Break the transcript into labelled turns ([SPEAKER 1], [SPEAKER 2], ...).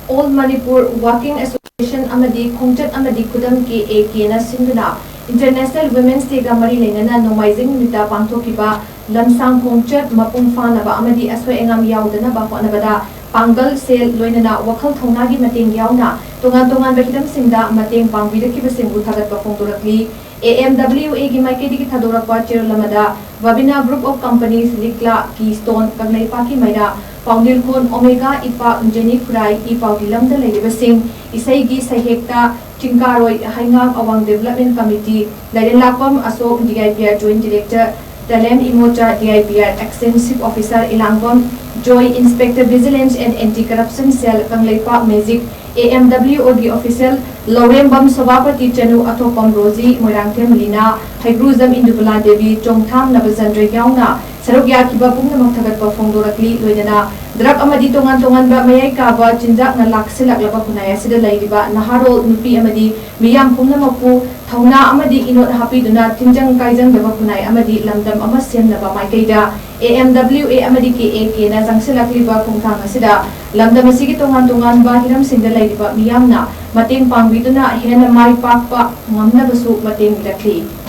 [SPEAKER 1] All Manipur Walking Association Amadi Khongchat Amadi Khudam ke na Sinduna International Women's Day ga mari LEINANA NONGMAIJING NUMITTA PANGTHOKKHIBA LAMSANG KHONGCHAT MAPUNG PHANABA AMADI ASOI ANGAM YAODANABA HOTNABADA PANGGAL SEL LOINANA WAKHAL THOUNAGI MATENG YAONA TONGAN-TONGANBA HIRAMSIंगदा MATEng PANGBIRAKKHIBA SINGBU THAGATPA PHONGDORAKLI AMWA gi maikedi thadorappa Cheralamada Wabina Group of Companies Likla Keystone Kaglaipa ki Maida Paungil Khon Omega Ipa Unjani Kurai Ipa Gilamda Lairibasing Isaigi Sahekta Chinkaroi Haingam Awang Development Committee Lairin Lapam Asok DIPR Joint Director Dalem Imocha DIPR Extensive Officer Ilangom Joy Inspector Vigilance and Anti-Corruption Cell Kanglaipa Magic AMWOG Official Lorembam Sabapati Chanu Atopam Rosi Moirangthem Lina Haigruzam Indubala Devi Chongtham Nabazandre Yaona Sarugyakiba Pungnamak Thagatpa Phongdorakli Loinana Drak Amadi Tongan-Tonganba Mayai Kaba Chinjak na Laksilak Laba Kunaya Sida Lairiba Naharol Nupi Amadi Miyam Pungnamapu Thauna Amadi Inot Hapiduna Tinjang Kaijang Daba Kunai Amadi Lamdam Amasem Naba Maikaida AMWA Amadi KA na Zangsilak Liba Kungthang Asida Lamdam Asigi Tongan-Tonganba Hiramsinda Lairiba Miyamna Mateng Pangbiduna Hena Mai Pakpa Ngamnabasu Mateng Birakli